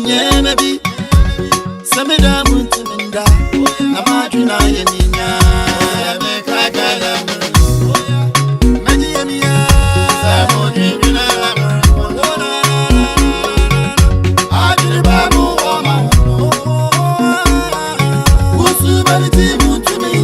maybe some of them want to mend up. Namaduna Yeninya, make I got them. Mediania, Samodina, Adribabu, who's the team to me?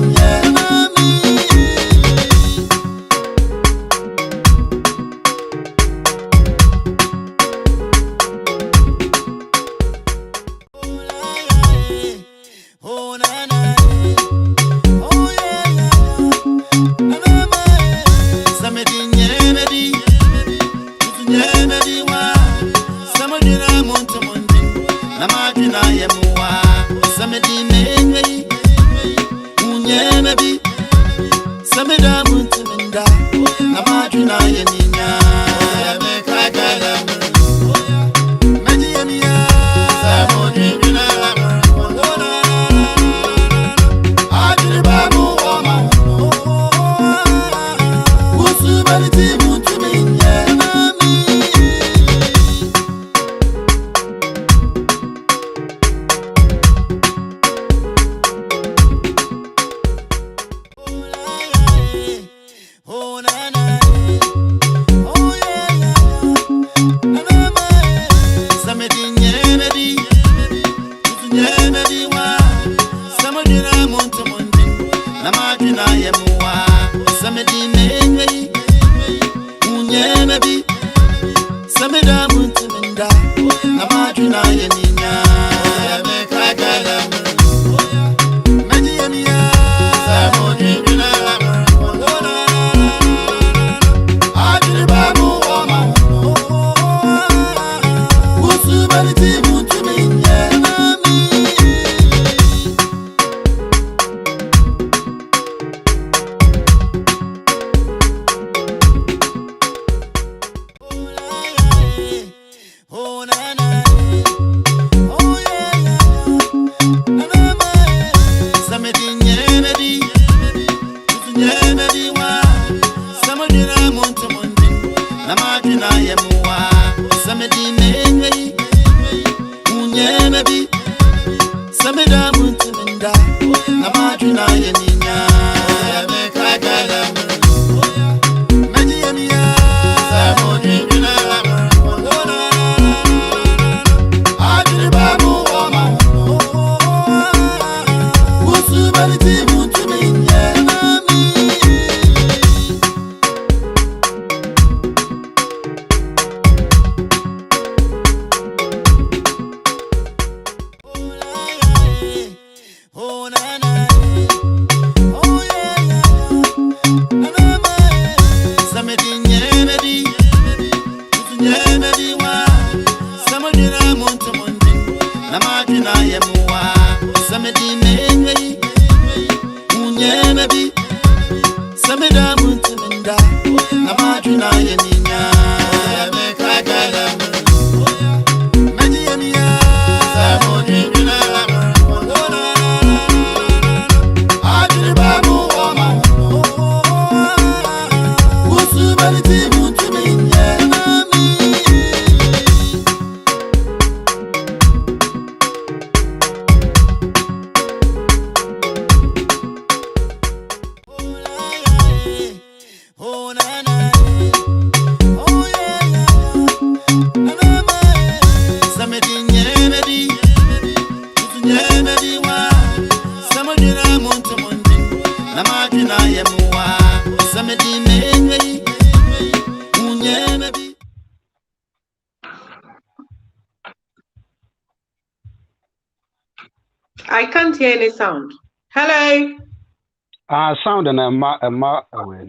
I can't hear any sound. Hello. Sound and away.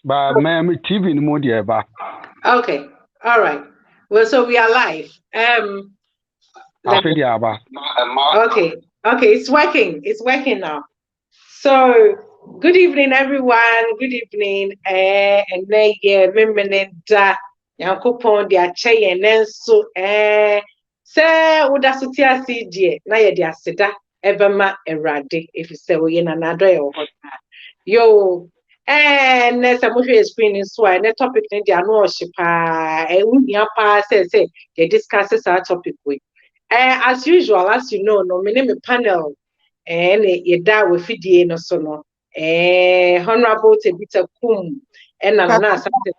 But ma'am, TV in Modia. Okay. All right. Well, so we are live. Okay. Okay. It's working. It's working now. So, good evening, everyone. Good evening. And then yeah, Yankopon dia che and so say woda sotia CJ na ye dia seda ebema erade if you say we na nado e ho yo na say mo hwe screen so na topic ne dia no ohye pa e wunia pa say they discuss our topic we As usual, as you know, no, my name is panel, and you da with Fidie no so no. Honorable TABITAKUM, and Nana Asante.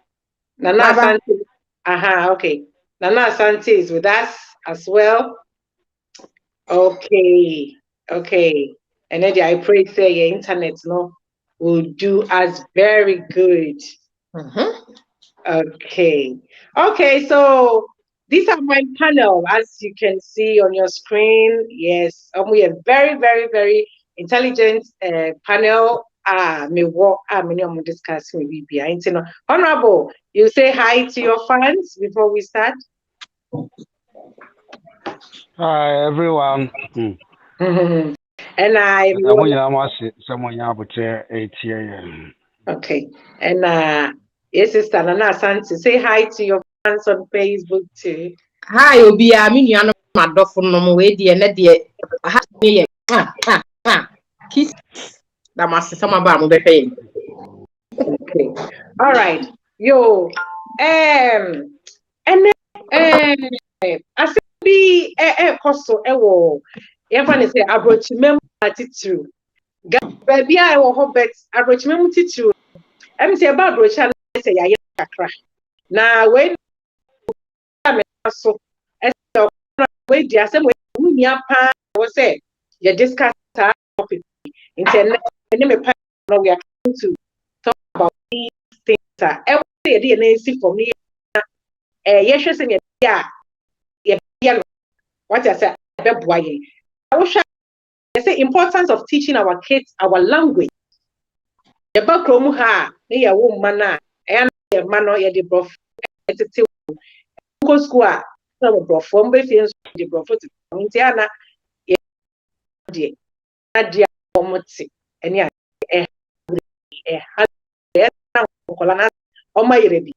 Aha, okay. Nana Asante is with us as well. Okay, okay. And then I pray say your internet no will do us very good. Okay. Okay, so these are my panel, as you can see on your screen. Yes, we are very, very, very intelligent panel. Me walk. Me no discuss with BBI. Honorable, you say hi to your fans before we start. Hi, everyone. And I. Okay. And yes, Sister Nana Asante, say hi to your fans on Facebook too. Hi, Obi, I'm in your madofo way, dear, net dear. Kiss that must some about the pain. Okay. All right. Yo. And I said be costo everyone say abroach mem attitude. Baby, I will hope bet abroach mem attitude. I'm say about abroach and say ya kakra. Now when so we dia say we nia pa we say you discuss that topic internet and me pa we are going to talk about these things every day na see for me yes say yeah what I say beboye I wish I say importance of teaching our kids our language the back room ha na ya wo mana e na man no ye de brof etete go school a na brof mo be fi de brof to nti ana ye de adia omote eni a ha na kola na o ma yere bi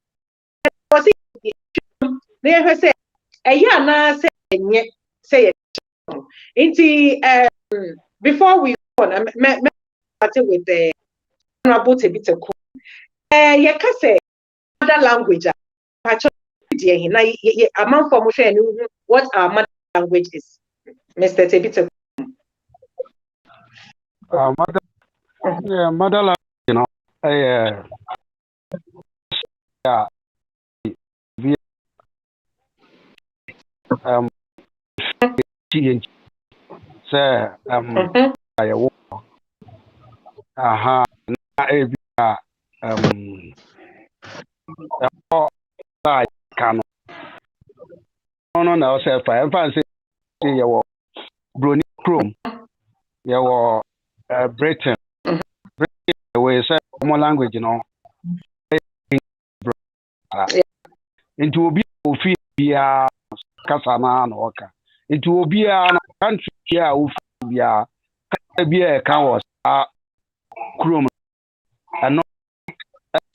o si na ye say eya na say enye say nti before we go on started with the honorable TABITAKUM ye ka say other language among formation what our mother language is, Mr. TABITAKUM. Mother language, you know, say I walk. Aha, na I can no na say fa say you Bruni Chrome, you Britain. We say more language, you know. It will be Ophidia Casana and Oka. It will be a country here, Ophidia, be a cow Chrome, and not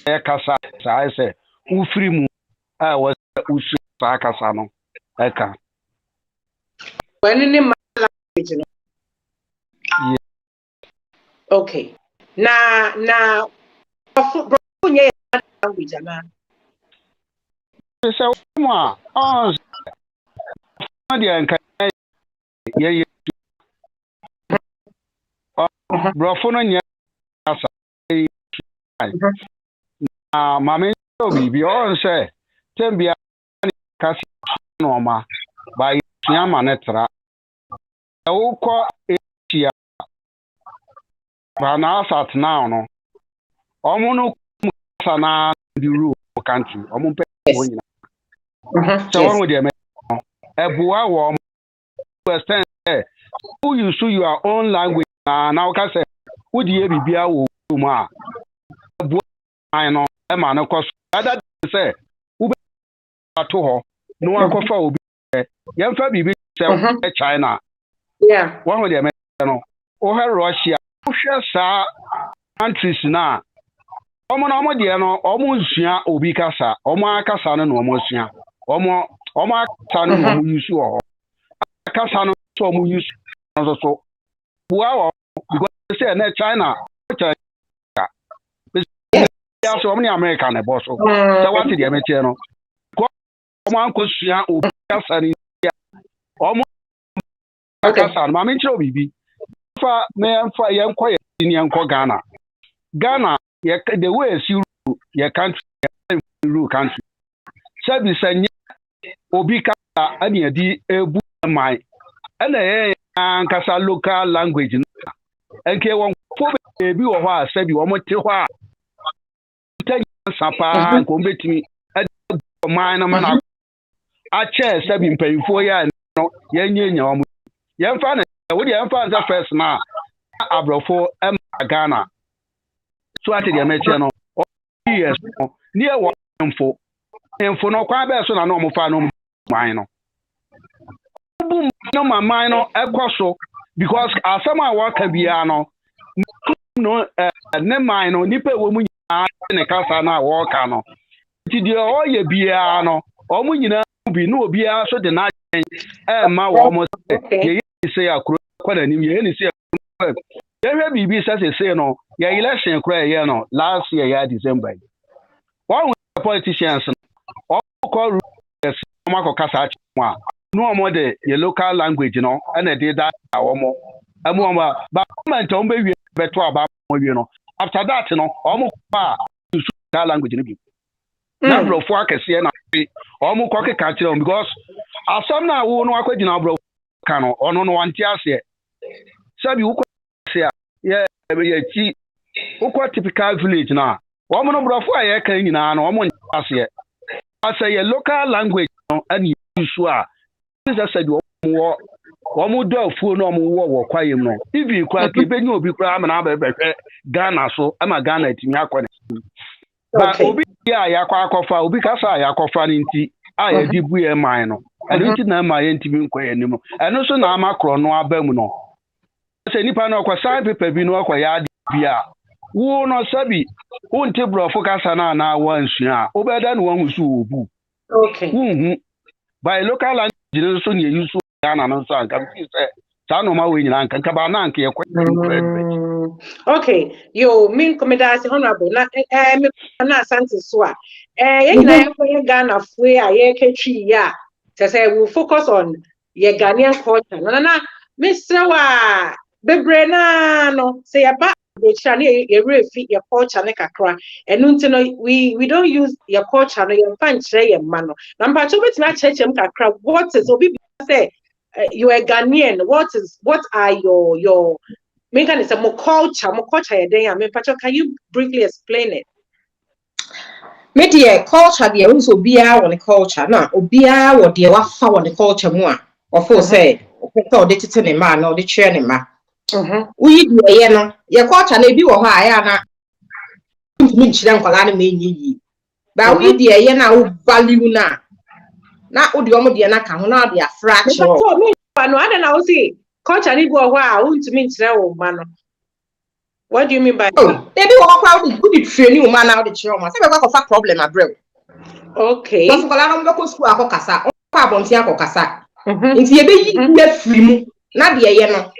a Casa. I say, Ufrimu, I was Usu Casano. Eka. When in my language, you know. Yeah. Okay. Now, language, man. So, oh, yeah, Brofono, Mamma, be all say, Tembia Casinoma by Yamanetra. Oko Asia Banasat now, no. Omono Sana, the rule country, Omon. So, one with the Ebua warm, understand, who you sue your own language now, can say, would you be a woman? I know, a man, of course, that say, who be to her, no one coffee will be young Fabi China. Yeah, one with the American or her Russia, Russia, countries now. Omo dear no, almost Obicasa, Oma Casano, almost ya, Oma Casano, you sure. Casano, so use so. Wow, because they say China, so many American boss. So what did the American? Come on, Cosia, Obicasa, almost akasa no mame nkyerɛ bibi fa me mfa yɛnkɔ yɛ ni yɛnkɔ Ghana the way see your country rule country sabi sanye obi ka ani adi ebu mai ana ankasa local language nke won fo be bi wo hɔ a sabi wo mote hɔ a tanya sapa nko betimi mai na mana a chair sabi mpanyifo ya no yenya wo yemfa na wo de yemfa nza first na abrofo em Ghana so ati de meche no yes ni e wo mfo no kwa be so na no mo fa no man no bu no man no ekoso because asama wa ka bia no ne man no nipa wo mu nyina ne kasa na wo ka no ti de o ye bia no o mu nyina bi no obia so de na ma wo mo ye say akro kwa na nim ye ni say yehwe bibi say no ya election kra ye no last year ya December one politicians all call yes mako kasa a no more the local language no and they that omo amu ba government on be wi beto aba mo wi no after that no omo pa local language no bi na bro fo akese na omo ko ke ka kire because asam na wo no akwadina bro ka no ono no wanti ase sabi wo se yeah chi wo typical village na wo mo no bro fo aye kan nyina no omo ase asa ye local language no ani issue a is said wo mo do afuo no mo wo kwayem no ibi kwa ke benyi obi kra ama na abehwe Ghana so ama Ghana atimi akọ ba obi ya yakwa obi kasa yakọfa nti a ye dibu ye man no ade nti na ma ye ntimi nkọ ye nim eno so na amakro no abam no se nipa na okwa sign paper bi no okwa ya bia wo no sabi unti brofo kasa na wansua obeda no wanhusu obu okay by local language so ne yusu Ghana no so anka bi se sa no ma we nyina anka ba na anka ye kwa okay yo min komedasi honorable me na asante so a ye nyina ye Ghana fue a ye ketwi ya say we focus on ye Ghanaian culture na Mr. wa bebre na no say ya ba the channel ye refi your culture ne kakra enu nti no we don't use your culture no your fan kire ye ma no na mpa cho betima chechem kakra what is obi say you are Ghanaian what are your mechanism mo culture ye den ya me mpa cho can you briefly explain it media culture the unso bia won culture na obia wo de wa fa won culture mu a ofo say o de tete ne ma na o de kire ne ma uyi de ye no ye culture na ebi wo ho a ya na ntumi nkyire nkwala na menyi ba uyi de ye na o value na o de omo de na ka ho na o de afra kire o no ada na o say culture ni go ho a o ntumi nkyire wo ma no. What do you mean by that? They do walk out with good training man out the children. Say we go problem abroad. Okay. Because kola no go school akokasa. O pa bonti akokasa. Nti ye be yi free mu. Na de ye no.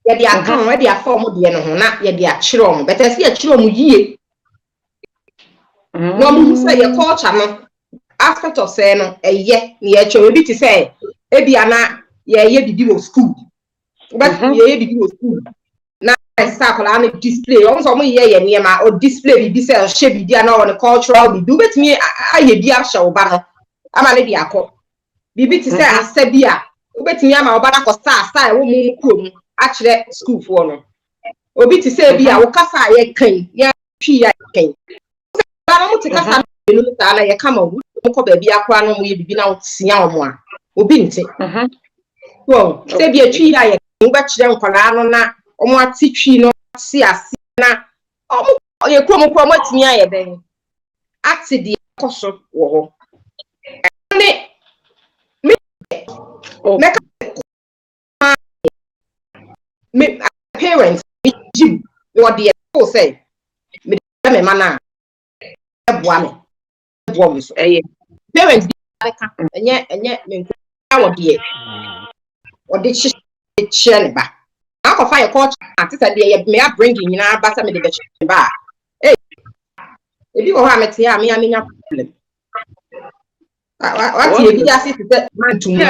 Ye de aka no, de afa omo de no ho na ye de akire omo. Better say akire omo yie. No mu say your culture no aspect of say no eye na ye chewe bi ti say e bia na ye bibi wo school. But ye bibi wo school. Example and display also mo ye niema or display bi say she bi na on cultural bi do betimi aye bi a show ba no ama ne bi akọ bibi ti say asabi a obetimi ama oba na ko star wo mu krom a kire school fo no obi ti say bi a wo kasa ye kan ya twi ya kan ba no mo ti kasa no ta na ye kama wo ko ba bi akwa no mo ye bibi na wo tia wo a obi nti so say bi a twi ya ye wo ba kire nkwala no na omo atitwi no si ase na omo ye krom atimi aye den ati de koso wo ho me me parents you what the people say me mana eboa me so parents enye me what the what the chile ba I find a culture at this me bringing in our basa me the ba. Hey, if you have met here, me a problem. What you just man to me.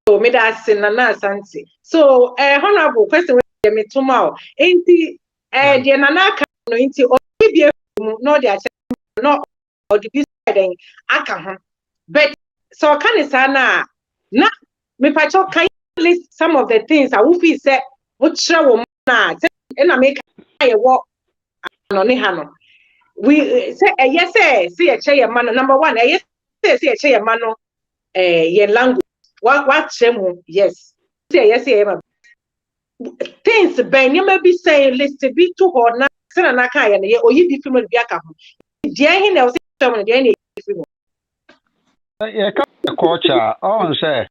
So me that sin na asante. So honorable question we me tomorrow. Enti the nana ka no enti obi no dey no or the beside aka ho. But so can is na me pacho can you list some of the things I will feel say what wo na na make I work no ne ha no. We say yes say a chair man number 1 yes say a chair man no your language what shame yes say yes things ben you may be saying list be too hard na say na kan ya na o yi bi film bi aka ho dia hin na o say film dia na film yeah culture on say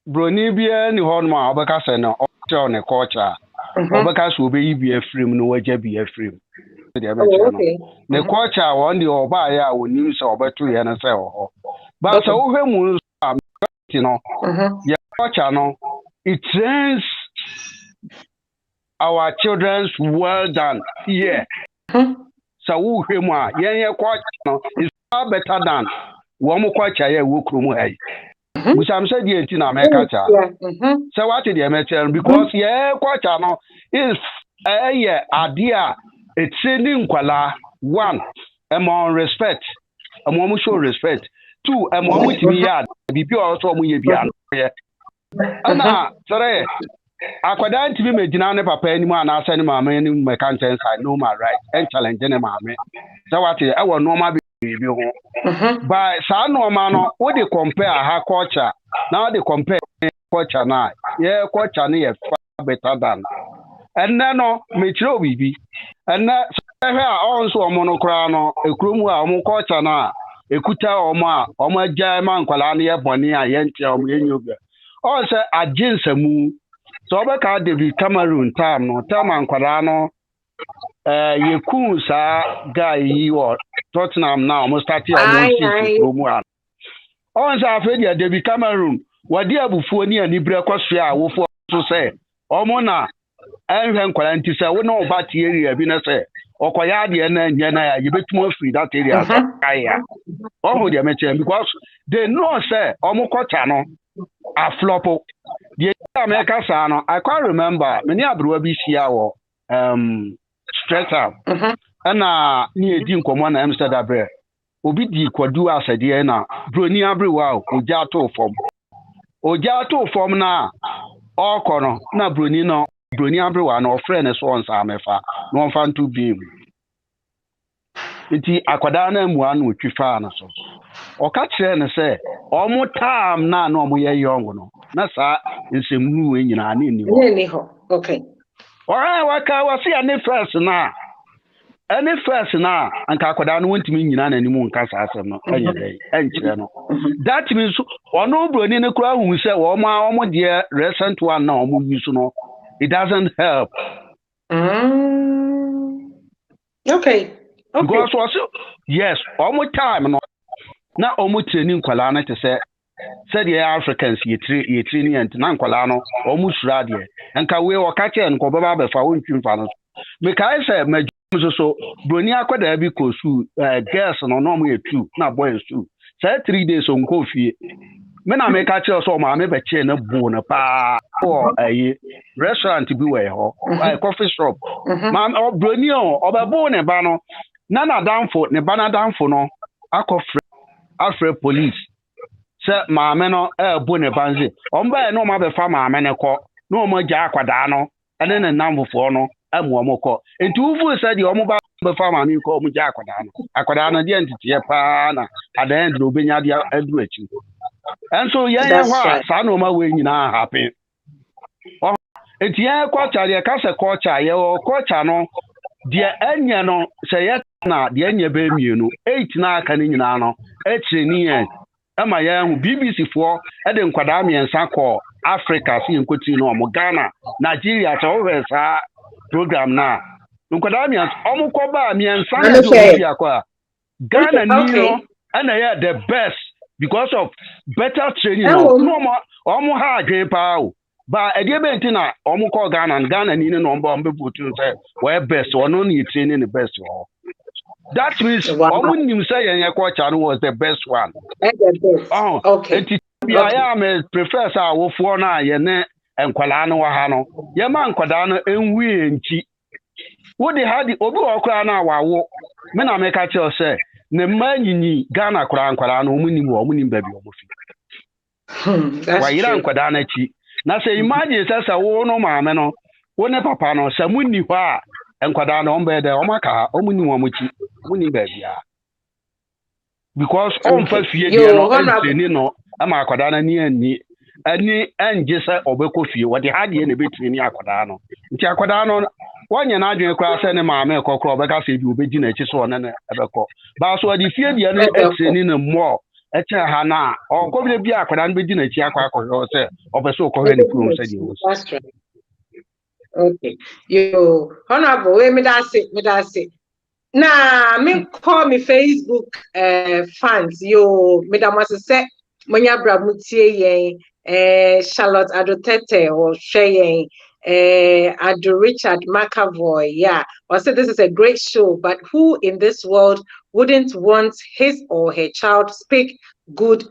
broni bia ni hon ma obeka say no o ne culture obeka so obeyi bi afrim no waja bi afrim the culture one the oba ya woni say obeto ye na say ho but so wo hwemu no yeah culture no it trains our children's well done here so wo hwemu a yen culture no is far better than wo mo culture ya wo kromu hai busam say the enti na make cha so what the metel because yeah culture no is idea it's sending kwala one among respect among show respect two among with me yard bibi also mu ye bia ana sorry akwada nti bi medina ne papa ani mu ana asa ne mama ani me kan ten side no my right and challenge ne mama so what e wo normal bi ho by sa normal no we dey compare ha culture now they compare culture na yeah culture na ye far better than and then no me chiro bibi and na also omono kra no ekromu a omo culture na ekuta omo agya man kwala na ye boni a ye ntia omo yenyoga all say aginsamu so obeka David Cameroon time no time kwala no yeku sa guy yi or Tottenham now almost start here almost promo an all say afedi David Cameroon wadi abufuo ni ani bre kwaso a wofo so say omo na enhwe kwala nti say wo na obati area bi na say okoya de na nya na ya yebetumo free that area kaya oho de meche because they know say omo culture no a flopo the America sa no I can't remember many abrowa bi sia wo straight up ana ni edi nkomo na Amsterdam bre obi di kwadu asade na broni abrewa oja to form na okono na broni abrewa na ofre ne so onsa amefa no onfa ntu bi enti akwada na mua na otwifa na so oka kire ne se omo tam na omo ye young no na sa nsemu enyina na ni ho okay ora waka wasi ani first na anka akwada no wontimi nyina na nimu nka sa asem no enye dai enkire no that means ono broni ne kura hu se omo de recent one na omo use no it doesn't help okay because also yes omo time no na omo training kwala na te say the Africans ye training and na kwala no omo sura de enka we o ka che nko baba be fa wontwi fa no me kai say so broni akwada bi ko su girls no omo ye 2 na boys 2 say 3 days on ko fie me na me ka che so ma me be che na bu na pa o restaurant bi we ho coffee shop ma broni o be bu ne ba no na danfo ne ba na danfo no akofre afre police se maame no bu ne banze omba no ma be fa maame ne ko no mo ja akwada no ene ne namfo no amu omoko enti uvu se di omo ba be fa maame ko mo ja akwada no de entite pa na adan de obenya de adu achi enso yen hwa sa no ma we nyina happen enti yen culture ye ka se culture ye o culture no de anya no se ye na de anya be mienu 8 na aka ni nyina no echi ni yen ama ya hu BBC fo e de nkwada miensa ko Africa si nkoti no mo Ghana Nigeria to we sa program na nkwada miensa omo ko ba miensa na do bi akwa Ghana ni no ana ya the best because of better training no omo ha adwen pa o ba e de be ntina omo ko Ghana ni no mbo mbe butu say we best ono ni training the best o That means Omunim say Yakwacha was the best one. Oh, okay. I am a professor of Fona, Yene, and Qualano Wahano. Yaman Quadano, and we and Chi. What they had the Obu Okrana Wawo, Mena make a tell say, Nemani, Ghana Kran Qualano, Munim baby. That's why you don't Quadana Chi. Now say, imagine says a wono mameno, one papa no, Samuni Wa, and Quadano Ombe de Omaka, Omunimuchi, Muni baby. Because on first year, no, I'm a Quadana ni and just Obeko fee, what they had in a bit in Aquadano. Quadano, one year I drink class and mamma, cocoa, because if you begin a chisel and a beco. But so the fear the other in a more. Hana or go to be a Quadan begin a chiaca or a so called that's right. Okay. You honorable, me that's it. Nah, me call me Facebook fans. You Madam was say Monya Bramutie Charlotte Adotete or Sheye Ado Richard McAvoy. Yeah. I said this is a great show, but who in this world wouldn't want his or her child speak good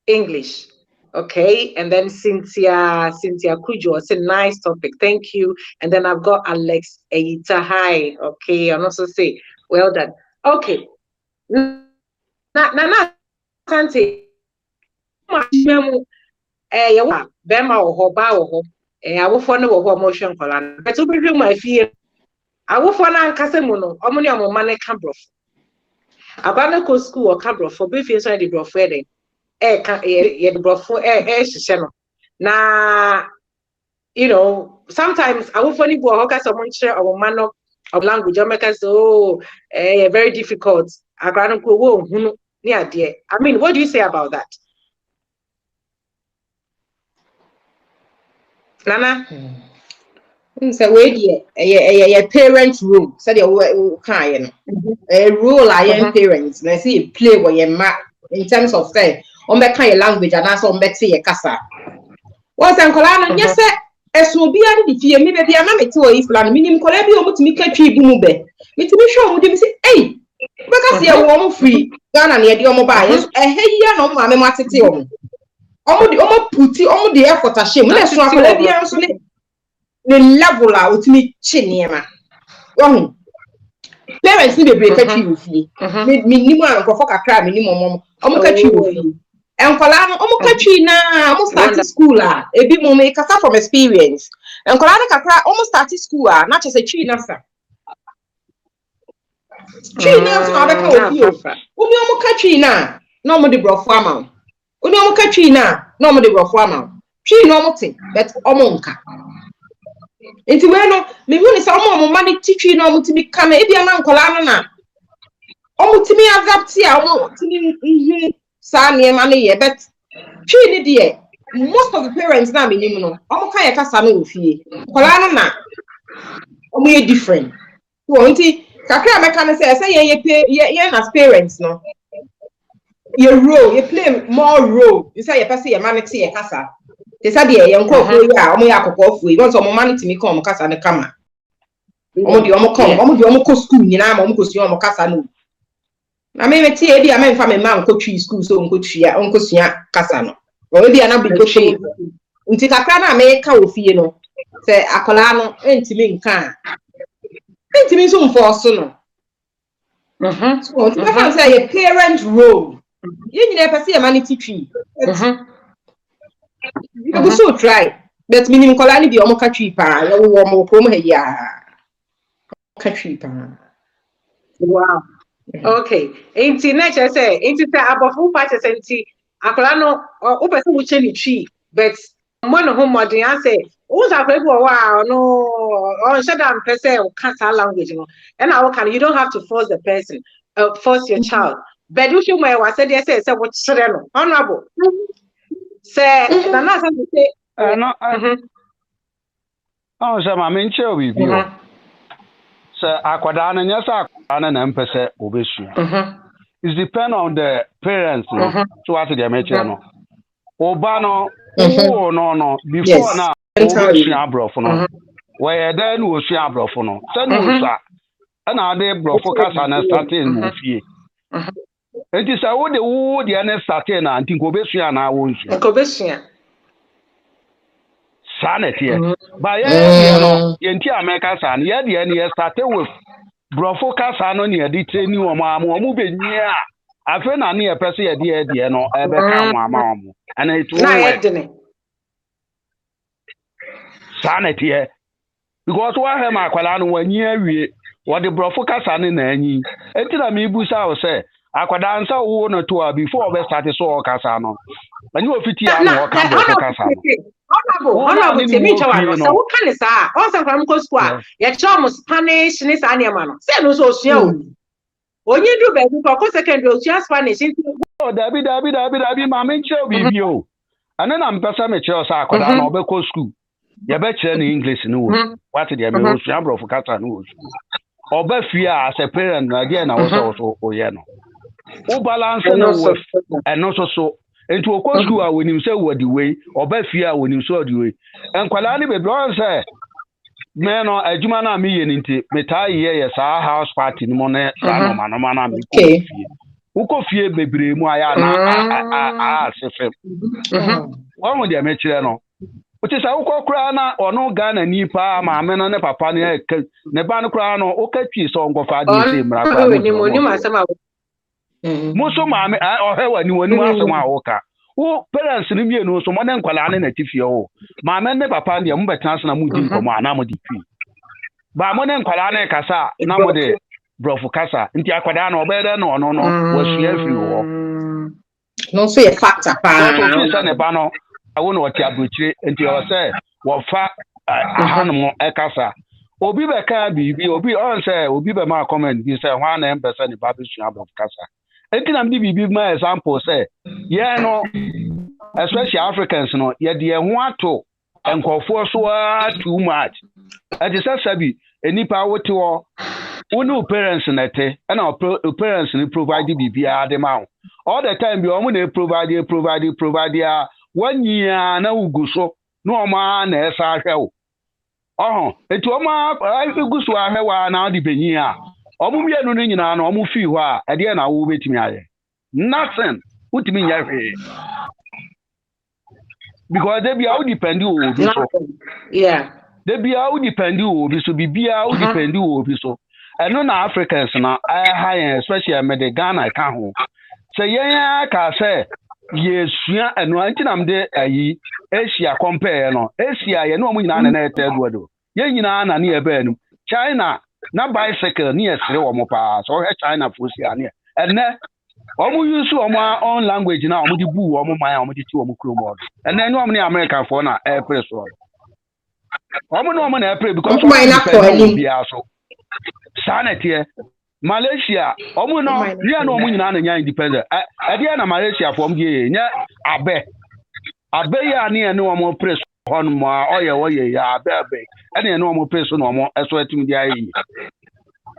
English? Okay, and then Cynthia Kujo, it's a nice topic, thank you. And then I've got Alex Eita, hi. Okay, and also say well done. Okay, na Asante yawa bema wo ba wo awofo no wo motion kola but we be my fie awofo na nkase mu no omo ne omo mane ka brof abana ko school o ka brof be fie so dey brof e dey ye brof hihye no na you know sometimes awofo ni bo ho ka so mo nkyere omo mano of language o make so very difficult agbanu ko wo hunu ni ade. I mean, what do you say about that, Nana? So we a parent rule. So the kind a rule I am parents. I see play where you ma in terms of say on that kind of language and also on that say a casa. What's Uncle yes, sir. As will be at the fear, maybe the amount to a plan, meaning Colabio to make a tree boom. Me to be sure, would you say, hey, because you're warm free, Ghana near the mobile, a hey, no, mamma, Matty. Almost put it on the effort of shame. Let's talk the level out me chinema. Parents need to break a tree with you. Minimum for a crime, minimum, almost a tree with you. And Colana, almost country now, almost started school. A bit more make us from experience. And Colana almost started school, not just a tree nurse. Tree nurse, I you. Only almost country now, no more the bro farmer. Only almost country now, no more the bro farmer. Tree normal thing, but omonka. Into when me want some money teaching normal to become a young Colana. Almost to me, I've got to me. Sani money, but she did most of the parents now minimum. Kind of Sami fee. Colana we different. Won't he? Kakra mekana say you pay as parents no. You role, you play more role. You say you pass your money to your casa. They said you go for ya, omo yakoko fu. You want some money to me come casa na kama. Omo di omo come, omo di omo ko school nyina omo ko sua omo casa no. I mean, tea, I mean, from a man coach school, so uncle Sia Casano. Or maybe an abigo shape. Until Cacana make a you know. Say, Acolano, and to me can. And to me soon for soon. So, say a parent role. You never see a money teaching. You go so try. But minimum colony be almost cheaper. You will more promo here. Cheaper. Wow. Okay. Inti nature say inti say abofu parties inti akolano o person wo cheli tree but one home modern say who's a people wow no on shut down person can't language no and I can you don't have to force the person force your child but you should my was say what children honorable say na something say no oh so ma menche we bi Aquadana, yes, Aquadana and Pese Obesu. It depends on the parents, so after the mention. Obano, no, before now, Obesu Abrofono. Where then was Abrofono. Then was ana ade brofo kasa na starting mo fie enti sa wo de wo de na starting na anti ko besua na wo nsua ko besua sanete ba ye de no yenti America san ye de ne started with brofo kasa no ne de training wo mo benyia afa na ne pese ye de no ebe ka wo ama wo ana it na ye de ne sanete because wa he ma akwala no wanyi awie wo de brofo kasa ne na anyi enti na me busa wo se akwada nsa wo no to before we start so kasa no anyi ofiti ya no ka brofo kasa no honorable temi chawa so wo kan sa on san kwam ko school ya cha mo Spanish ni sa ne ma no se no so osua o onye du be ko secondary osua Spanish o dabi ma me nche obibi o ana na mpesa me che sa akwada na obekọ school ya be chere na English ni wo what dey me osua brofo kasa no oba fie as a parent na dia na wo so oye no o balance na wo eno so enti okọ school a wonim se wo di we oba fie a wonim so di we enkwala ni be blon se me no adwuma na me ye nti me ta ye sa house party ni mo na sa no ma na me fie ukọ fie bebre mu aya na sefem wa mo dia me kire no uti sa ukọ kura na ono Ghana ni pa ma me no ne papa ne ba no kura no o ka twi so ngofa de se mra kura ni ma sama muso ma me o hewa ni woni asema awoka wo parents ni mienu so mo ne nkwala ne na tifie o ma me ne papa ne mo betan so na mo di nkomo ana mo di twi ba mo ne nkwala ne kasa na mo de brofo kasa nti akwada na obede na ono no wasua free wo no so ye factor pa so fi se ne ba no awo no ti abrochire nti o se wo fa ahanmo ekasa obi be ka bibi obi on se obi be ma comment bi se hwa na empesa ni ba besua brofo kasa enti na mdi bibi ma example say yeah no especially Africans no ye de ho ato enkofo so too much ati sabi enipa wote wo unu parents na te na parents ni provide bibi ade ma all the time bi omo na provide a one year na uguso no oma na esa ahwe o eti oma uguso ahwe wa na de benyi a omu mienu no nyina na omu fi ho a ede na wo betimi aye nothing utimi nya hwe because they be how depend o bi so yeah they be how depend o bi so bibia how depend o bi so eno na Africans na high especially me de Ghana ka ho say yen ka say yesua eno anti nam de ayi Asia compare no Asia ye no omu nyina na third world ye nyina na ne ebe anu China na bicycle ni esere wo mo pa so he China fosi ane enne omu use omu own language na omu di bu omu man omu di ti omu kromo enne no omu ni American for na airpress so omu no omu na airpress because omu na for ali so sanete Malaysia omu no ya no omu nyina na nya independent ade na Malaysia for omu ye nya abe ya ni ene omu press on mo oye ya abe ene no omu press no omu eso etim di ayi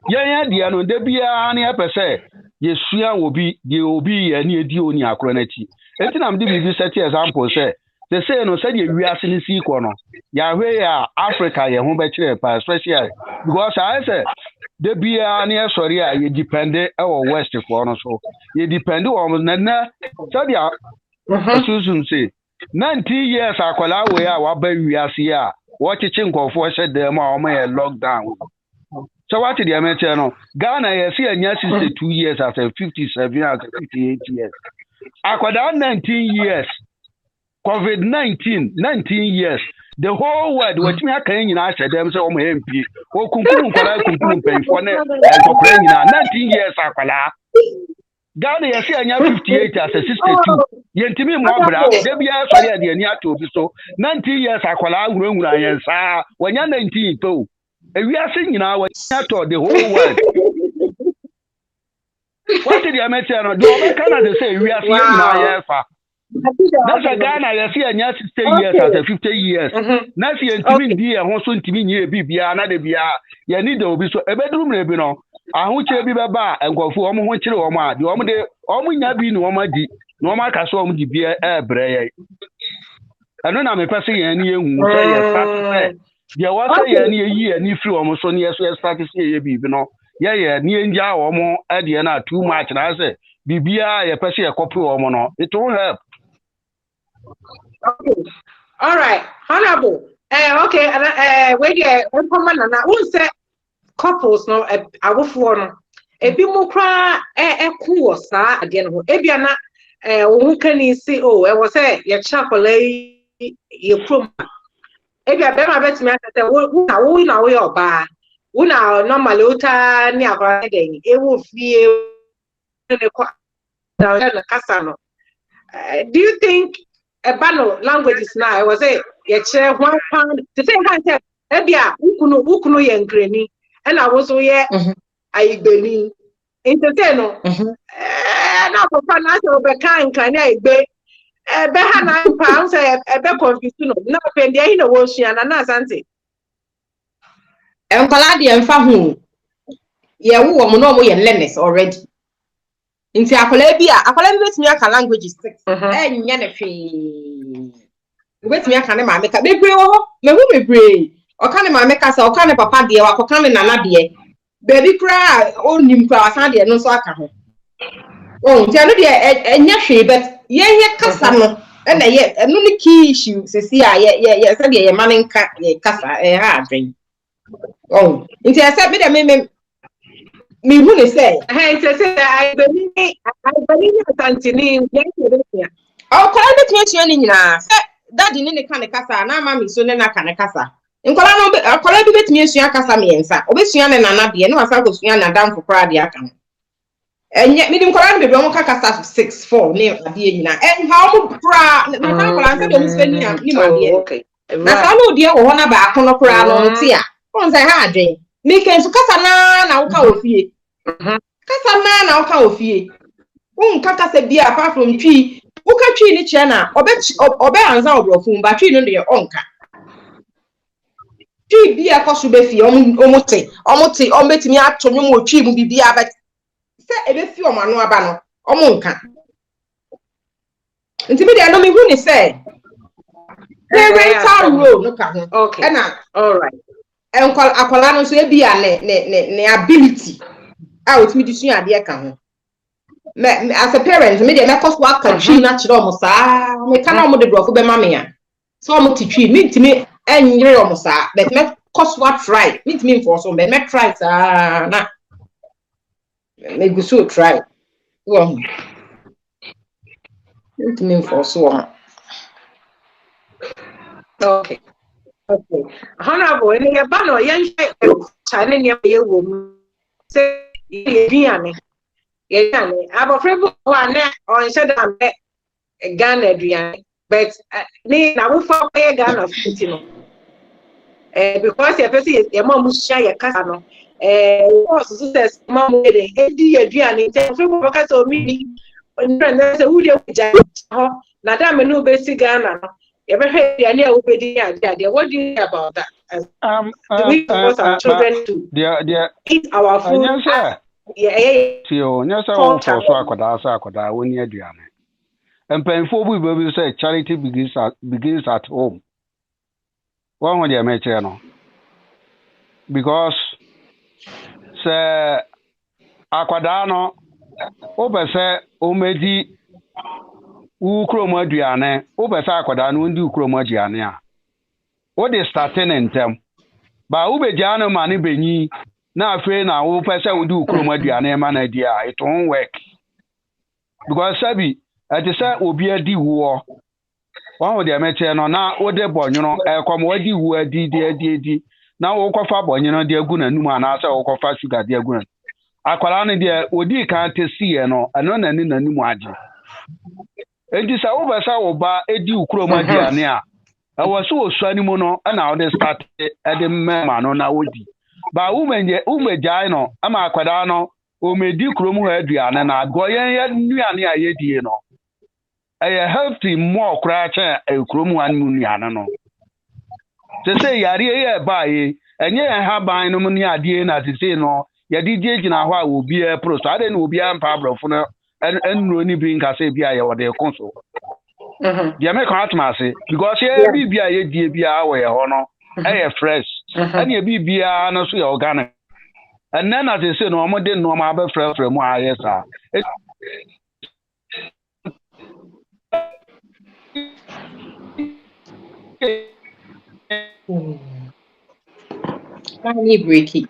ya dia no de bia na pese yesua obi ani edi oni akro na chi enti na mde bibi set example say no say the wiase ni si ko no ya hwe ya Africa ye ho be kire pa especially because I say de bia na sorry a ye depend e west for no so ye depend o na so dia asusun say 90 years akwala we a wa ba wiase a wo chichi nkofo hye dem a o ma ye lockdown. So what did you mention? No, Ghana, you see, 62 years after 57 after 58 years. Akwada 19 years. COVID-19, 19 years. The whole world, what me can you ask them so my MP? O kumpum pay for 19 years akwala. Ghana, you see, 58 after 62. Yentimi mwabra, debi ya sorry at the near to so 19 years akwala wura yensa. When you're 19 too. We are singing our the whole world. What did you mention? Do Canada say we are seeing our yefa? That's a Ghana, you see, and yes, 10 years after 50 years. Nancy and Timmy, dear, also Timmy, Bibia, another Bia, you need to be so a bedroom, you know. I want you to be bar and go for almost 1 year or more. The woman, almost not being woman, no man can show me beer, bray. I don't know, I'm a person, and you there was a year, and you flew almost on years, we started to say, you know. yeah ni enja omo ade na too much na say bibia ye pese ye copy omo no it won't help. Okay. All right. Honorable. Okay. Wait there. Na who say couples no awofo no ebi mo kra ku osa ade no ebi ana wo kan ni si oh e wo say ye chakola ye prom ebi abema betimi akata wo na wo oba wo na normal uta ni akora de e wo fie ne kwa na kasa no. Do you think bano languages now I was say ye share £1 to say hand ebia ukunu ye nkreni and I was ye ayigbeni entertain no na papa na so be kan kan aigbe be ha na pa say be confused no na papa ndi ahi na wo sua na asante enkwala de emfa hu ye wo mo no mo ye learners already. Inti akwala bi betimi aka languages 6 enya ne hwe betimi aka ne ma meka bebre wo me hu bebre o ka ne ma meka sa o ka ne papa de wa ko ka ne nana de baby kra onim kra asan de no so aka ho nti anu de enya hwe bet ye kasa no na ye enu ne key issue sesi a ye se de ye maninka ye kasa ha adwen nti ese be de me who they say I believe Santini oh kwala betimi atu ni nyina se daddy ni ne ka ne kasa na mama so ne na ka ne kasa nkwala no kwala bi betimi asua kasa me yensa obesua ne nana de ne wasa go sua na dam fokra de aka enye me dim kwala no bebe o ka kasa 6-4 ne ade nyina ha o pra me ka kwala nsa de o spend ni ma de na sa no de wo na ba akono kra no nti a on say ha adwen me ken so kasa na wo ka ofie kasa na wo ka ofie kasa bi apart from twi uka twi ni che na obe anza obrofun ba twi no de onka twi bi akoso be fi omote betimi ato nwom otwi mu bibia ba se ebe fi omano aba no omonka nti bi de no me hu ni se parental role no ka ho okay na all right akwala no so e bia ne ability a otimi disu ade ka ho as a parent me dey make us work tree na chiro mo saa me kana mo de brofo be ma me ya so mo ti tree me ntimi enyere o mo saa but me cause what try me ntimi for so me try saa na me go so try wo me ntimi for so okay honorable any bano yen chane ni ye wo say ye biane abofrebo one on sheda me Ghana aduane but ni na wo fa ye Ghana food no because ye person ye ma mu sha ye kasa no also says mama dey edi aduane te abofrebo ka so mi ni na say who dey ja ho na da me no be si Ghana no ye be hwe aduane a wo be di ade what do you think about that do we force our children to eat our food Tio, nyasa wo for so akwada woni aduane. Empanfo bu be say charity begins at home. One wo dey meche no. Because say akwada no o be say o medi ukrom aduane, o be say akwada no ndi ukrom aduane a. O dey starting entem. Ba u be jano mani benyi na afre na wo pese wo di ukrom aduane ma na dia it won't work because sabi ati say obi adi wo won wo de meche no na wo de bonyono ekom wo di wo adi na wo kofa bonyono de agu na num ana say wo kofa sugar de agu na akwara ne de odi kan tesi no ano na ni nanum age enti say wo besa wo ba edi ukrom aduane a ewo so osua ni mu no na wo de start e de mema no na wodi ba umejai no ama akwada no o medi krom ho aduane na go yen nuane a yedie no eye healthy more kra cha krom an nuane no se se yare ye ba ye enye ha ban no mu ni ade na se no ye di die gina ho a obi e pro so ade na obi ampa abrofo no enuro ni bi nka se bia ye wode konso dia me kan atmase because ye bibia ye die bia we ho no fresh and ye bibia no so ye organic and then as I say no more than no my friend from yes breaky.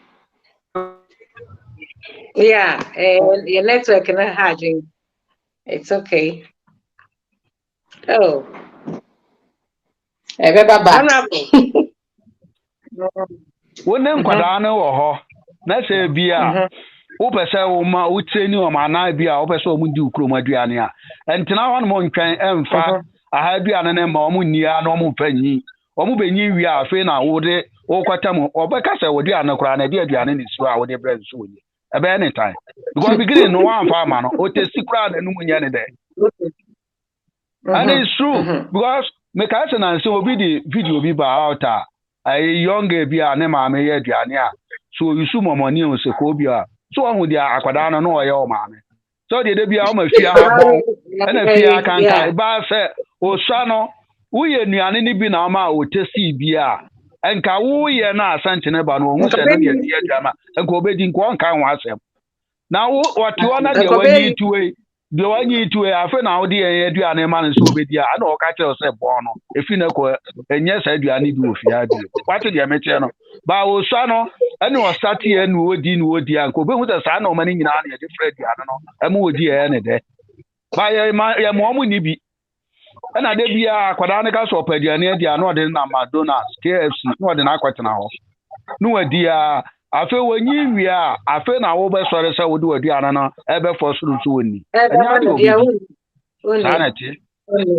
Yeah, and your network and harding. It's okay. Oh, Honorable. wonen kwada na wo ho na se bia wo pese wo ma wo treni o ma na bia wo pese o mu di ukro ma aduane a entina ho no mo ntwen emfa aha aduane ne ma o mu nia na o mu fanyi o mu benyi wi a fe na wo de wo kwata mu obeka se wo aduane kora na de aduane ni so a wo de bread so wo ni ebe any time because beginning no one fa ma no o te sikra na nu mu nya ne de and it's true because me ka se na se obi di video bi ba out a younger bi a ne maame ye aduane a so yusu momoni o se ko bi a so ohun dia akwada no no ye o maame so de bi a o ma fia ha bon na fia kanka ba se o swa no wo ye nuane ni bi na ma o tesi bi a enka wo ye na asante ne ba no hu se no ye die aduama enka obedi nko nka ho asem na wo wati ona de wanyi tuwe de wanyi tuwe afa na wo de ye aduane ma no so obedi a na o ka tell se bon no efi na ko enye sa aduane bi ofia bi wati de meche no ba wo swa no ene o start ye nu odi anko obehu se sa na o mani nyina na ye different aduane no emu odi ye ne de ba ye mo mu ni bi ena de bia kwada ne ka so paduane dia no de na McDonald's KFC no de na akwatena ho no wadi a afe wanyi wi a afe na wo be sore se wo de wadi anana ebe for suru so woni enya de obi sanati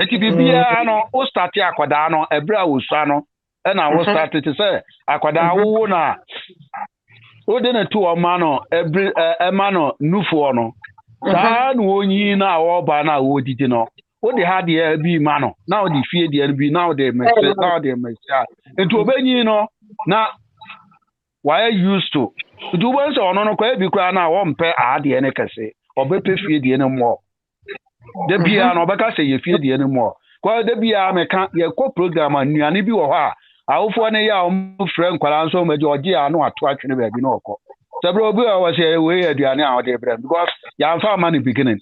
eti bibia no o start akwada no ebra wo swa no ena wo start to say akwada wo na o de na tu o ma no ebri ema no nufu no sa no onyi na wo ba na wo didi no o de ha de bi ma no na o de fie de bi na o de mese na o de mese enti obenyi no na why used to do once or no kwa bi kwa na wo mpe ade ne kase obepe fie de ne mo de bia no obeka se ye fie de ne mo kwa de bia meka ye ko program anuane bi wo ho a awofo ne ya o frɛ nkwara nso ma je oje anu ato atwene ba bi na okọ sebro obi o se we aduane a o de brɛ because ya mfa ma ne beginning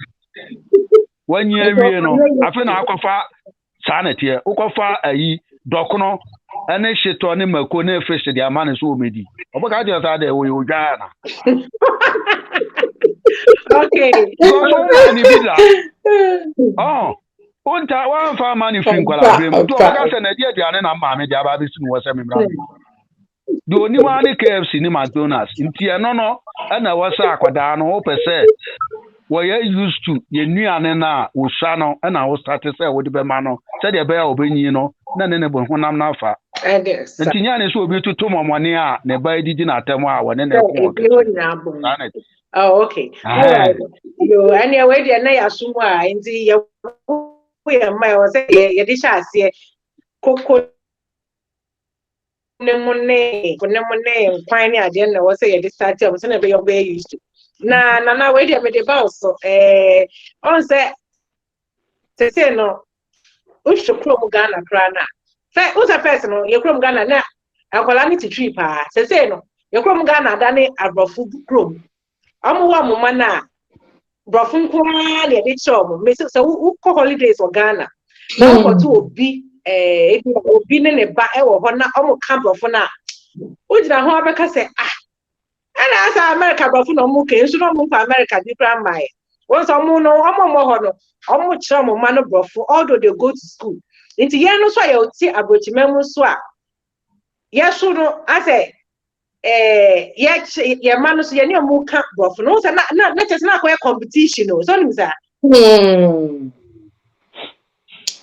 when you wie no afi na akọfa sanete ukọfa ayi dokono ene sheto ne mako ne fish de amane so omedi oboka je sa de we odwa na okay. So ni bidla oh unta wan fa mani fin kwala brem to oboka se na de aduane na maame de aba bi sinu wo se memra do ni ma ni KFC ni McDonald's nti eno no na wo sa akwada no wo pese we used to ye nuane na wo sha no na wo start say wo de be ma no se de be ya obenyi no na ne bo honam na afa nti nya ne so obi tutu momone a ne ba didi na atem a wo ne na ko oh okay yo anya we de na ya sumu a nti ye ma wo se ye de sha ase koko ne monne kwan ne ade na wo se ye de start am se na be yo be used to na we de me de ba so on se no usho krom Ghana krana say usa person no ye krom Ghana na akola ni titri pa se no ye krom Ghana da ne abrofu krom amuwa mama na brofu nko na de chomo me se wo holidays o Ghana na ko to obi obi ne ba e wo ho na omo ka brofu na o jira ho abeka se ana asa America brofu no mu ke nso no mu pa America di grandma once omo no omo ho no omo kira mo ma no brofu although they go to school nti ye no so ya oti abrochimemu so a ye so no ase ye ma no so ye ne omo ka brofu no so na chese na akọ competition no so nimza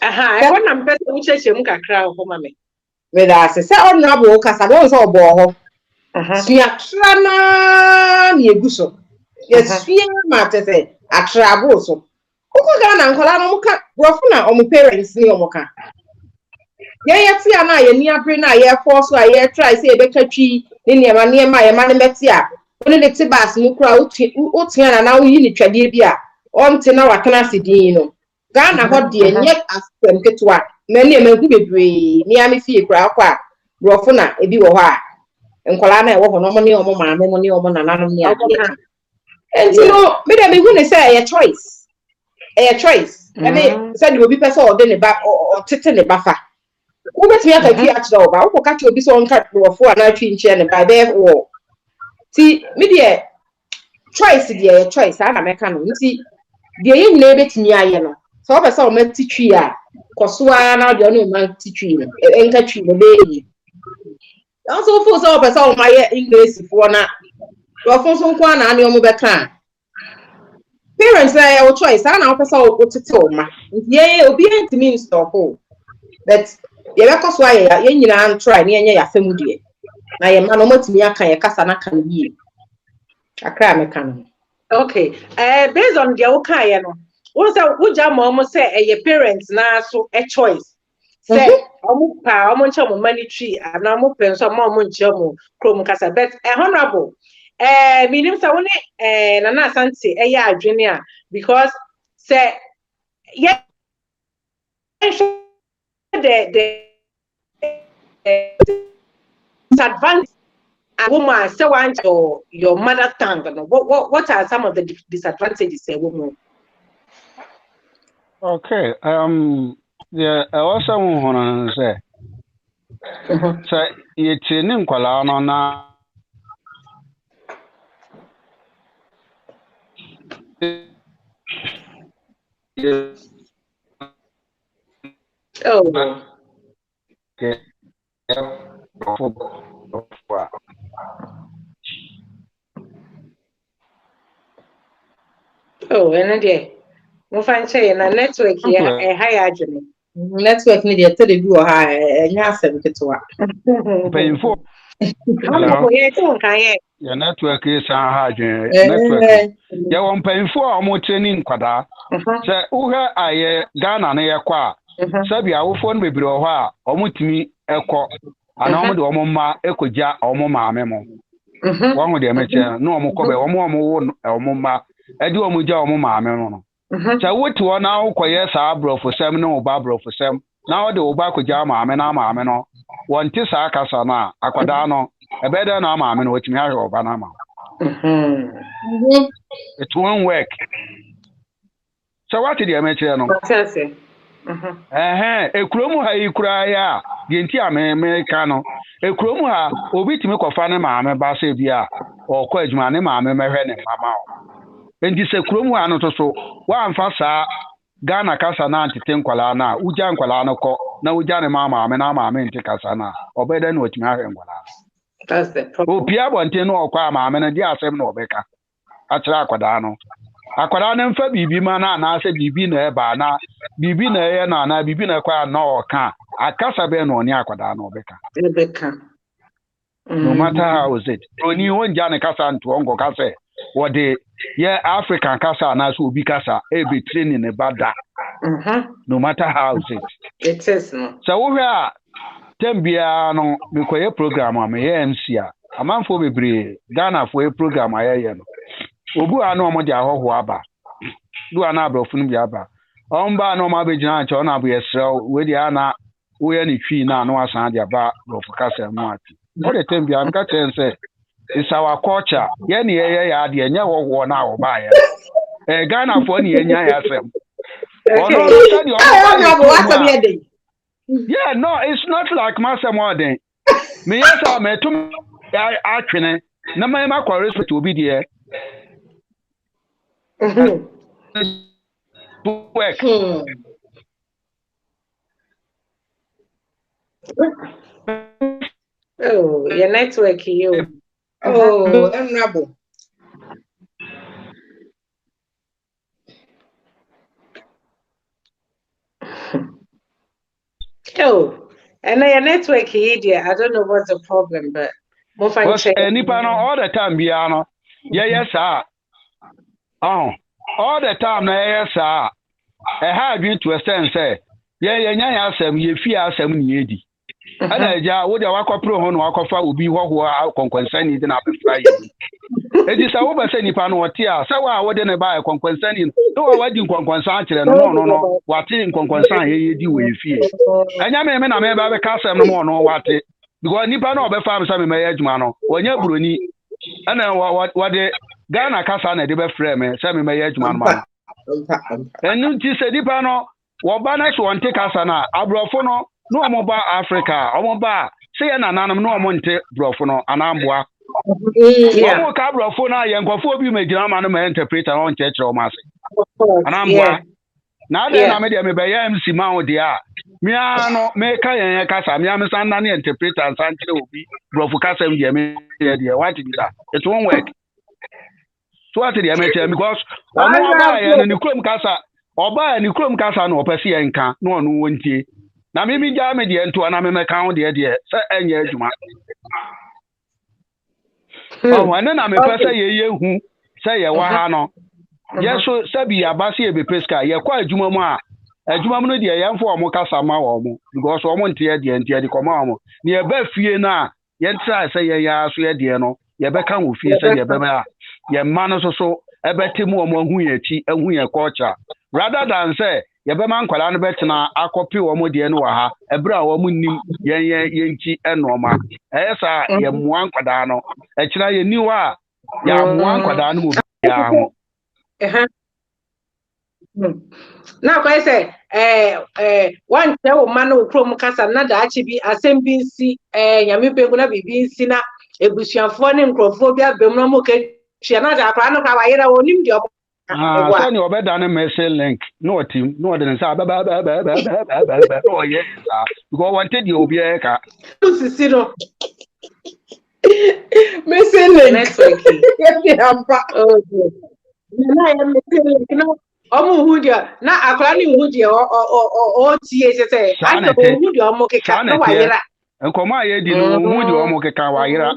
aha e wona mpese wo chese mu kakra ho ma me da se honorable kasa don so obo ho sua na ni eguso yes fie ma tese atrabo so uko Ghana nkola no muka brofu na omo parents ni omo ka ye ti ana ye ni abre na ye force a ye try say e be katwi ni niema ye ma ne meti a oni de ti bas mu kura utia na wo yi ni twade bi a onte na wakana sidin no Ghana ho de nye asem ketwa na ni emagu bebre ni ami fie kura kwa brofu na ebi wo ho a nkwala na ewo ho no mo ne omo maame mo ne omo nananom ne ade ka enti no me dem hu ne say a choice ene say the obi person o de ne ba o tete ne ba fa wo betimi aka twi a kire oba wo ka twi obi so onka rofo ana twi nche ne ba be wo ti me de choice de choice ana me ka no nti de ye nyina betimi aye no so o be say o mati twi a kosoa na de no ma ti twi no enka twi no be yi also for so be say o ma ye English for na rofo so nko ana ne o mo be ka parents na your choice ana o pesa o tete o ma ye obi antimi stop o but ye be koso aye ye nyina try na yenye ya femu de na ye ma no matimi aka ye kasa na kan yi akra me kan okay based on the okay no wo say wo ja mo say your parents na so a choice say omo pa omo nche mo mani tree na omo pen so mo nche mo krom kasa but honorable minim say woni nana asante ya adwene a because say yeah the disadvantage a woman say want your mother tongue. No? What are some of the disadvantages a woman? Okay. Yeah, I also want to say, so it's in Kuala na. Oh. Okay. Oh, and then mo fan say na network here high agent. network ni de tele bi o ha enya asem ketewa Painful. Your network is hard. Network. You want painful or more training kwada. Say uha aye Ghana na ye kwa. Sabi a wo phone bebre o ha omutimi ekọ ana omo de omo ma ekoja omo maame mo. Won de meche no omo kobe omo wo omo ma edi omo ja omo maame no. Say wotu o na ukoye sa abrofo sem no ba abrofo sem. Na wo de wo ba koja maame na maame no. Won ti sa akasa na akwada no ebeda na maame no wotimi ahwe oba na ma. It won't work. So what did you mention no? Ekromu ha ikura ya genti America no. Ekromu ha obi timi kofa ne maame ba se bia o kwa adwuma ne maame mehwe ne mama o. Enti se kromu ha no to so wa amfa saa Ghana kasa na antete nkwala na uja nkwala no ko na uja ne mama na maame nti kasa na obeda na otimi ahwe nkwala. That's the problem. Opia bonte no okwa maame na di asem na obeka. Achira akwada no. Akwada na mfa bibi ma na ase bibi na eba na bibi na ye na bibi na kwa na oka akasa be no ni akwada na obeka. No matter how is it. Oni honja ne kasa nto ongo kasa wode ye African kasa na so obi kasa e be training ne bada. No matter how is it. It is no. So wo hwa tembia no me koye program am ye MC a amanfo bebre Ghana fo e program ayeye no. Obu anu omo di ahoho aba. Du ana abrofo no bi aba. Omba na omo abegina anche ona abo yesrew we di ana wo ye ni twi na no asan di aba brofo kasa mu ati. All the time bi am ka chen say it's our culture. Ye ni ye ya de enya wo na wo ba ye. Ghana fo ni enya ya asem. Ono study omo. Yeah, no, it's not like Master Modern. Me yes I met to atwene na ma kwa respect obi de work. Oh, your network you. Oh, honorable. Oh, and your network here, dear. I don't know what's the problem, but more fun. Nipa no all the time bia no. Yes sir. Oh, all the time na yes sir. Ha adwin to extent say ye nya ya asem ye fi asem ni edi. Ana ja wo de wakopro ho no wakofa obi hoho konkonsani de na befra yi. Edi sa wo ba se nipa no wote a sa wa wo de ne ba konkonsani no wa wadi konkonsan kire no wate konkonsan ye di we fie. Anya me na me ba be ka asem no mo no wate. because nipa na obefa am say me meye adwuma no wonya broni ana what the Ghana kasa na de be frɛ me say me meye adwuma no ma enu nti se nipa no wo ba na so wonte kasa na abrofo no no omo ba Africa omo ba say na nanam no omo nte brofo no anamboa omo ka brofo na ye nkofo obi magina ma no ma interpreter on chekere o ma se anamboa na ade na me de me be ya MC ma wo de a me ano me ka yen kasa me am san na interpreter san kire obi brofo kasa me de me de what did that it won't work so what did you make because ono ba ya no ni krom kasa oba ya ni krom kasa no opese ye nka no ono wontie na me mi ja me de ento na me ka ho de se enye adwuma oh ene na me pese ye hu se ye wa ha no yeso sabi abase e be peska ye kwa adwuma mu a adwuma mu no de ye mfo omo kasa ma wo mo because omo ntie de koma omo ne ye ba fie na ye ntra se ye ya so ye de no ye be kan wo fie se ye be ma ye ma no so ebeti mu omo hu ye chi ehu ye culture rather than say ye be man kwala no betena akopi omo de no wa ha ebra wo mu nim ye nchi enoma esa ye mu ankwada no e kira ye niwa ya mu ankwada no mu ya ho na kwa say one tell o man o krom kasa na da achi bi asem bi nsi nyame pegu na bibi nsi na ebusuafo ne nkrofo bi abem no mo ke hwe na da akra no ka wa yera onim di so ni obeda na message link no team no de nsa ba no ye sa because wanted the obi e ka sisi no message link network oh na ya message link no omo hu dia na akra ni hu dia o tie se aka o hu dia omo keka no wa yera nkoma ye di no hu dia omo keka wa yera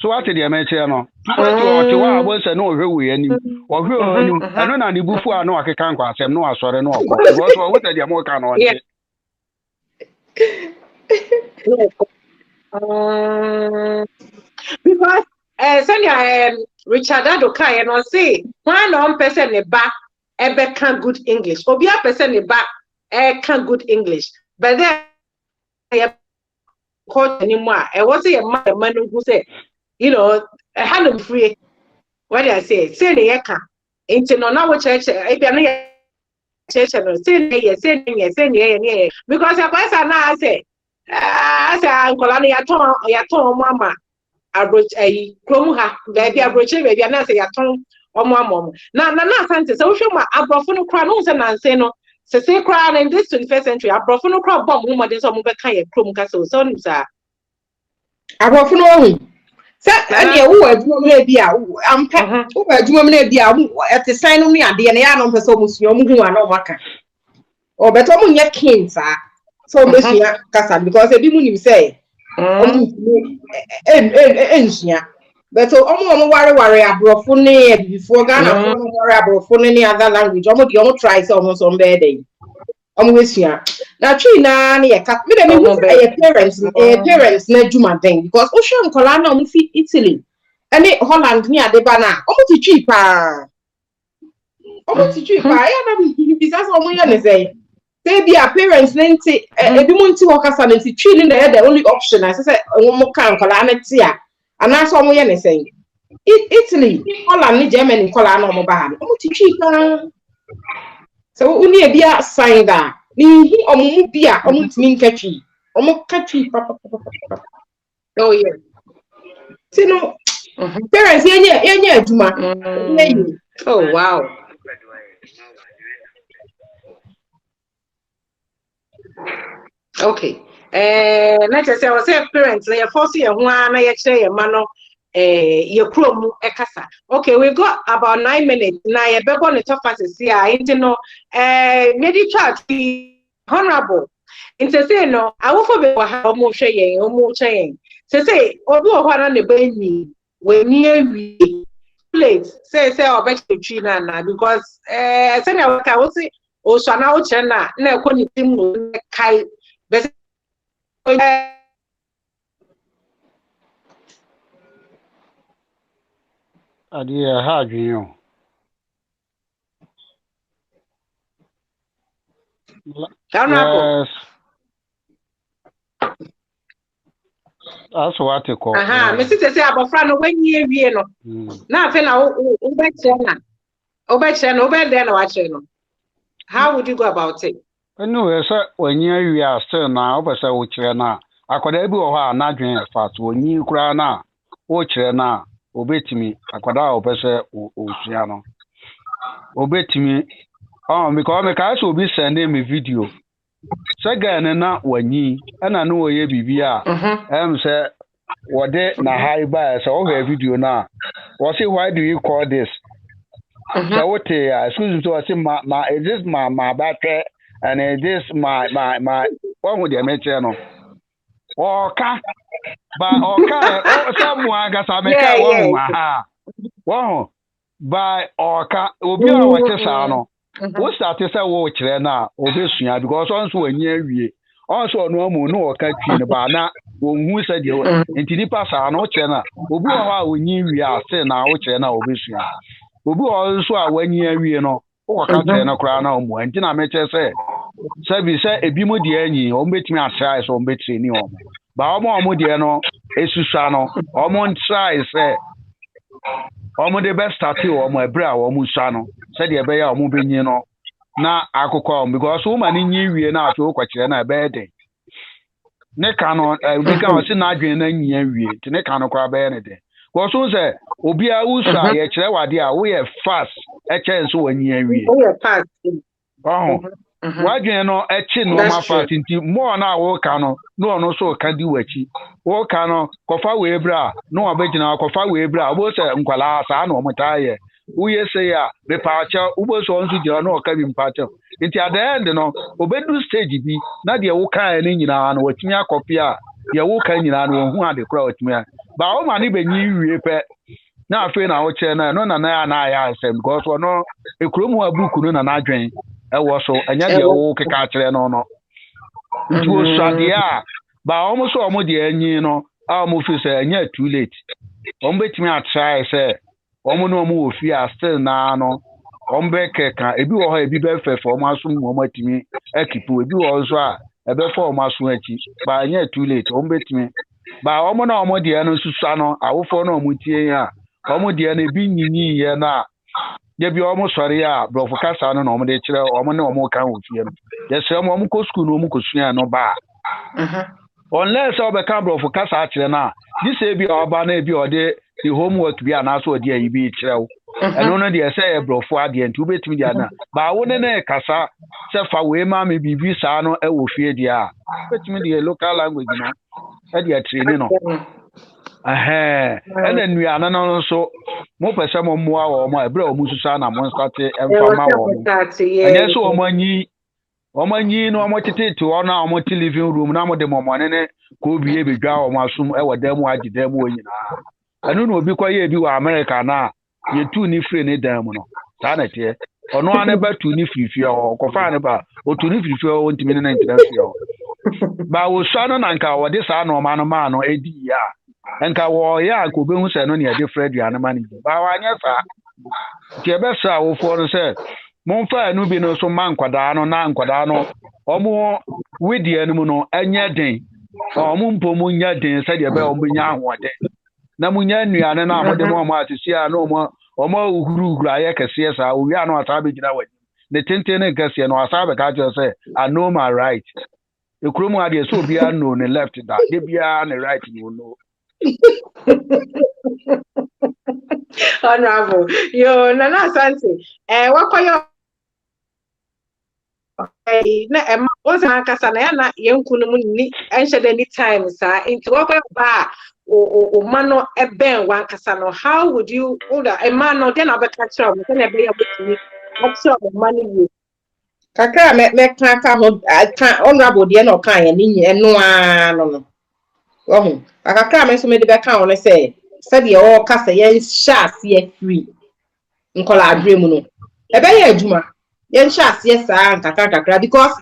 so what the emeche no because o wa abo se no hwe we ani o hwe ani eno na ni bufu a no akeka nkwa asem no asore no okọ because o what the mo ka no nti because senior Richard Adoka you know say one on person ne ba ebe can good English obi a person ne ba can good English but then call anymore I was say man who say you know hand free what do I say ne ka into no na wo church e bia no church no say ne because I quite na say ankola no yaton mama abrochi krom ha baby abrochi baby na say yaton omo na asante say wo hwe ma abrofo no kra no say na nse no say kra in this 21st century abrofo no kra bomb mo de so mo be kan ye krom ka so nim sa abrofo no hu say ani e wo adwuma mu na bia ampa wo adwuma mu na bia ete sign no ne ade na ya no pese o musuo mu hu ana o maka o beto mu nye kin sa so mesia kasa because ebi mu nim say ensia beto omo ware abrofo ne before Ghana for no ware abrofo ne other language omo try say omo so mbe dey omo wesia na twi na ne yeka me dem hu say parents na djuma den because o hwe nkola na omo fi Italy ene Holland ni ade ba na omo ti twi pa ya na bi sa so omo ye ne say baby our parents nti ebi mu nti wokasa nti twi ni na the only option I say omo kan kola na ti a ana so omo ye ne say Italy Holland ni Germany kola na omo ba ha omo ti twi pa so uni e bia sign that ni hu omo mu bia omo timi nkatwi omo katwi pa oh yeah sino parents yenye aduma oh wow okay na say I was say parents na force ye ho na ye kire ye ma no ye krom ekasa okay we got about 9 minutes na ye bebo ne tofasis here into no medi chat honorable into say no awofo be wa ha mo hwe yen say obi o ho na ne ba ni we ni awi plate say obetwi na because say na ka wo say o so na o kire na ekoni tim no kai ade ha adwen yo honorable That's what they call. Me see say abofra no when ye wie no. Na afi na wo be kire na. Wo be kire no, wo be there na wa kire no. How would you go about it? No, sir, when you are still now, but say which na. Akwada bi wo ha na dwen fast wonyi kura na. Wo kire na obetimi akwada opese osua no. Obetimi because me ka so obi send me video. Second na wanyi na no ye bibia say wode na high by so o video na what say why do you call this so what excuse me so say my is this my battery and is this my what would you mention no oka ba oka o someone ga sa me ka wo by oka obi a wo te sa no wo start say wo kire na obesua because onso wanyi awie onso no amu no oka twi ne ba na wonhu se de enti nipa sa no kire na obi wo ha wanyi wie ase na wo kire na obesua obi onso a wanyi awie no wo ka kire na kura na omu enti na me kire se bi se ebi mu de anyi o betimi asra so o betri ni o ba omo de no esusua no omo try se omo de best start omo ebra omo sua no se de be ya omo benyi no na akụkọ because woman nyi wie na aso kwakire na be de ne ka no bi ka o si na adwen na nyi wie ti ne ka no kwa be ne de go so se obi a usa ye kire wade a wo ye fast e chen so wanyi wie Oh, yeah, fast. wadwen no echi no ma fast nti mo na wo ka no no no so ka di wachi wo ka no kofa we bra no abegina kofa we bra obo se nkwala asa na omutaye uye se ya be paacha ubo so nsu di no ka bi mpacha nti at the end no obedu stage bi na de wo ka ni nyina no watimi akopi a de wo ka nyina no hu ade kura watimi ba o ma ni benyi wie pe na afi na wo che na no na ya asem because no ekrom ho abuku no na adwen ewo so anya de wo keka kire no no nti wo swade a ba omo so omo de anyi no a omo fi se anya too late omo betimi a try se omo no omo ofi a still na no omo be keka ebi wo ha ebi be fefe omo asum omo atimi ekipu ebi wo so a ebe fo omo asu achi ba anya too late omo betimi ba omo na omo de no susua no awofo na omo tie ya omo de na ebi nyinyi ye na ye bi omo sori ya brofo kasa no na omo de kire omo na omo kan ofie no ye se omo ko school no omo ko sua no ba unless obe kan brofo kasa kire na this e bi oba na e bi ode the homework bi ana so ode ayi bi kire wo eno no de se e brofo ade enti obetimi de na ba wo ne na kasa se fa we ma me bibi sa no e wo fie de a obetimi de local language no e de training no ene nuana no so mo pese mo moa wo mo ebra o mususa na mo start emfama wo anya so o manyi no o mo tete to na o mo ti living room na mo de mo ne ko bie bedwa o mo asum e wada mu agida mu onyina anu no obi kwaye bi wa America na ye tu ni free ne dan mu no ta na tie ono ane ba tu ni free o ko fa ne ba o tu ni free o ntimi ne na interest o ba wo swa no na nka wo de sa no ma no edi ya enka wo ya ko be hu se no ne de Fred ya na mani ba wa anya sa ke be sa wo fo no se mon fa anu bi no so man kwada no na nkwada no omo widi anu mu no anya den omo mpo mu nya den se de be omo nya ahode na mu nya nuane na amode mo ma atisi a no omo uhuru aye kese sa owi anu ata be gina wani ne tenten ne kese no asa be ka je se I know my right ekromu ade so bia no ne left da de bia ne right no Honorable, yo, Nana Asante, what call your na was Kasana na Yankunumuni, and shed any time, sir, into what bar or mano a ben one Casano. How would you order a man or then I'll be catch up with any be able to what sort of money you? Kaka me kan honorable de no kan ni no. Oh, akakra me so me de be kan on say de o kasa yen sha ase free nkola adre mu no e be ye adwuma yen sha ase sa kakra because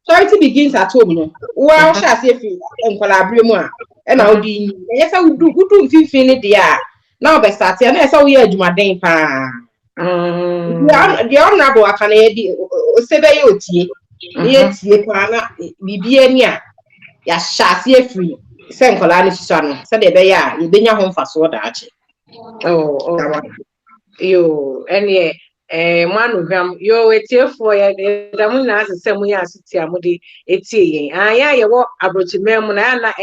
charity begins at home no wa sha ase free nkola adre mu a e na odi ye sa wudu mfimfin ni de a na o be start ya na e sa wo ye adwuma den pa the honorable akana ye di o se be ye otie ye tie pa na bibia ni a ya sha ase free Send Colani son, said the bear, you didn't home for so that. Oh, you, and yeah, one of them, you're a tear for the Damuna as a same way as it's a moody, it's a yeah, you walk about to Memona,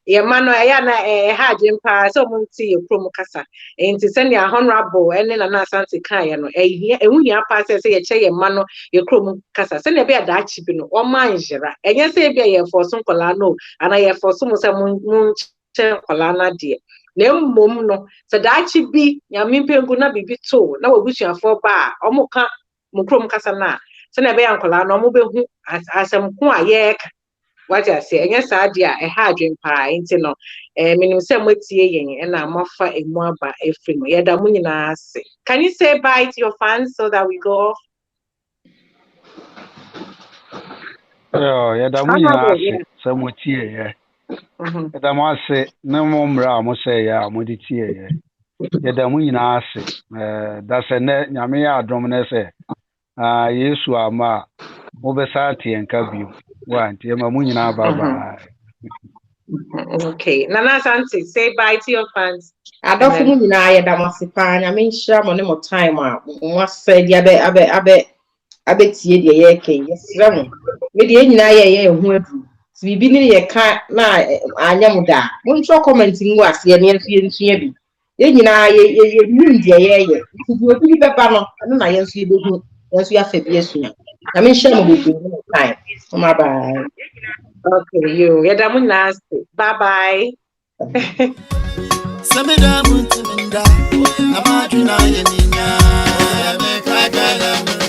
your man, I had in pass, someone see your promocassa, and to send your honorable and then an Asante Kayan, and when you pass, say a chair, mano, your chrome cassa, send a bear that chip in or mine, and yes, a bear for some colano, and I have for some moon colana dear. No mum no, so that should be Yamin gonna be too. Now we wish you for bar, or moka Mukrum Casana. So never uncle, no mobile as some quiet. What I say, and yes, idea a hard drink pie, into no, meaning some way seeing, and I'm offer a more by a film. Yeah, can you say bye to your fans so that we go off? Yeah, that we are some tea. That must say no more must say, yeah, Moditia. Yeah, that we are that's a net Yamia Dominese. Yes, you are ma Obesati and Cabu. One, Yamamuna Baba. Okay, Nana Santi, say bye to your fans. I don't think you know that must be fine. I mean, sure, money more time. Must say, yeah, I bet ye the year came. Yes, with the end, I who we be near a cat. Now, I am that. One short commenting was the near Fienci. Then you know, you mean the year. If you be the banner, and I see the yes, we are yes. I mean, sure, will be time. Bye bye. Okay, you. Yeah, that last. Bye bye. Sameda muntimenda, namajuna yeninya, me kagala.